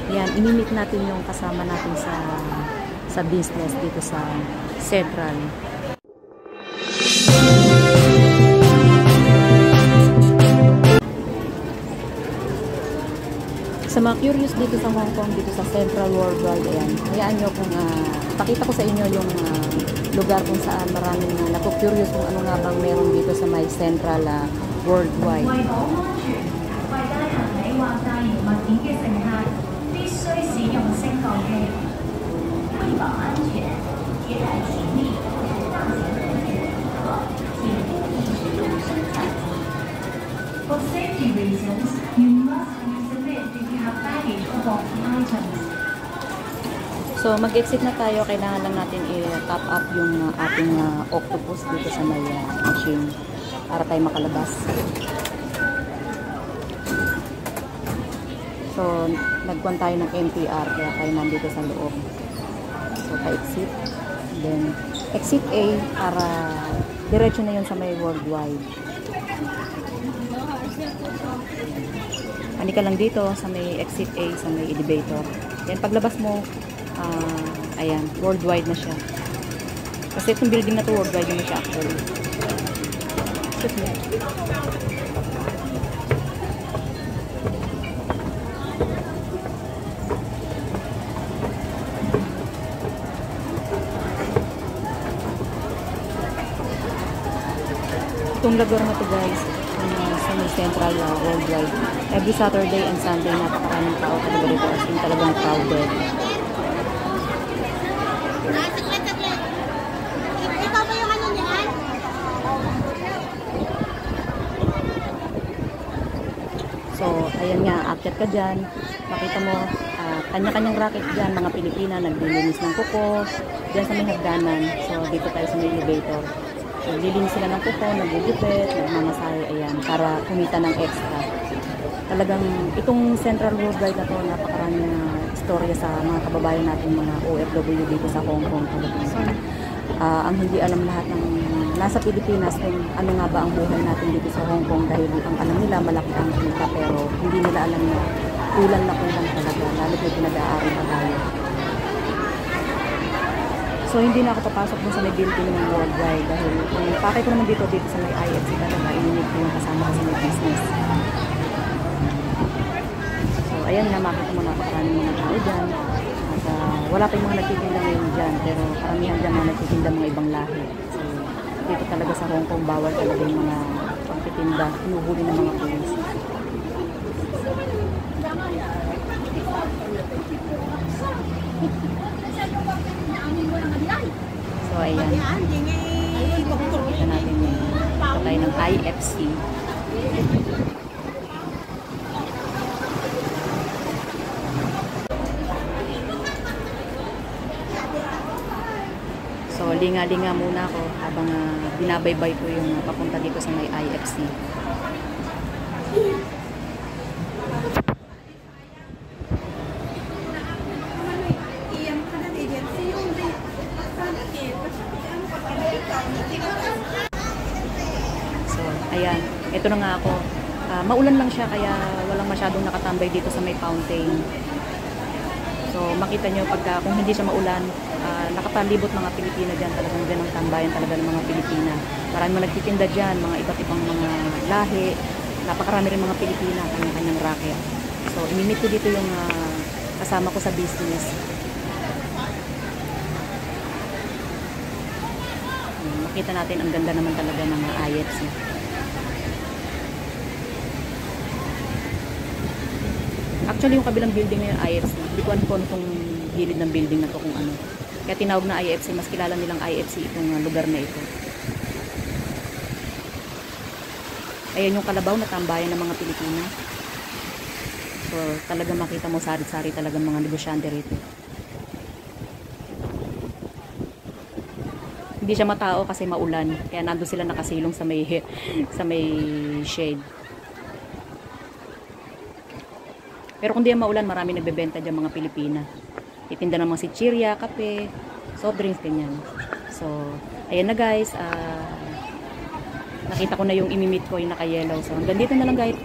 Yan, inimit natin yung kasama natin sa business dito sa Central. Sa mga curious dito sa Hong Kong, dito sa Central Worldwide, ayan, hayaan nyo kung pakita ko sa inyo yung lugar kung saan maraming naku-curious kung ano nga bang meron dito sa may Central Worldwide. For safety reasons, you must use the lift if you have baggage or bulky items. So, mag-exit na tayo. Kailangan lang natin i-top up yung ating octopus dito sa may machine para tayo makalabas. So, nagkuhan tayo ng NTR kaya tayo nandito sa loob. So, pa-exit. Then, exit A para diretso na yun sa may worldwide. Ani ka lang dito sa may exit A, sa may elevator. Yan, paglabas mo, ayan, worldwide na siya. Kasi itong building na to, worldwide na siya actually. Excuse me. Itong lugar na to guys, sa may Central Worldwide. Every Saturday and Sunday, napakaraming tao talaga dito. As in talagang crowded. Ikaw ba yung ano niyan? So, ayan nga, akyat ka dyan. Makita mo, kanya-kanyang racket dyan, mga Pilipina, naglilinis ng kuko. Dyan sa may hagdanan. So, dito tayo sa may elevator. Naglilinis sila ng kuko, nagugupit, nagmamasahe, ayan, para kumita ng extra. Talagang, itong Central Worldwide na to, napakaraming istorya sa mga kababayan natin, mga OFW dito sa Hong Kong. So, ang hindi alam lahat ng nasa Pilipinas kung ano nga ba ang buhay natin dito sa Hong Kong dahil ang alam nila malaki ang kita pero hindi nila alam na kulang na kulang talaga, lalo na pinag-aari pa tayo. So, hindi na ako papasok dun sa may building ng worldwide dahil ang pakay ko naman dito sa may IFC talaga, ininit ko yung kasama ko sa may business. So, ayan na, makita mo napakaraming mga tao dyan. At wala pa yung mga nagtitinda ngayon dyan, pero karamihan dyan mga nagtitinda mga ibang lahi. So, dito talaga sa Hong Kong, bawal talaga yung mga pagtitinda, hinuhuli ng mga pulis. So, ayan. Kita natin yung patay ng IFC. So, linga-linga muna ako habang binabaybay ko yung papunta dito sa may IFC. So, ayan. Ito na nga ako. Maulan lang siya kaya walang masyadong nakatambay dito sa may fountain. So, makita nyo pagka kung hindi siya maulan, nakapalibot mga Pilipina dyan. Talagang dyan ang tambayan talaga ng mga Pilipina. Marami mga nagtitinda dyan, mga iba't ibang mga lahi. Napakarami rin mga Pilipina, kanya-kanyang racket. So, imimit ko dito yung kasama ko sa business. Makita natin ang ganda naman talaga ng IFC. Actually, yung kabilang building na yung IFC, hindi ko alam kung gilid ng building na to kung ano. Kaya tinawag na IFC, mas kilala nilang IFC itong lugar na ito. Ayan yung kalabaw na tambayan ng mga Pilipina. So, talaga makita mo sari-sari talagang mga negosyante rito. Hindi siya matao kasi maulan. Kaya nandun sila nakasilong sa may shade. Pero kung di yan maulan, marami nagbebenta dyan mga Pilipina. Itinda ng mga sichirya, kape, soft drinks, ganyan. So, ayan na guys. Nakita ko na yung imimit ko, yung naka-yellow. So, hanggang dito na lang guys.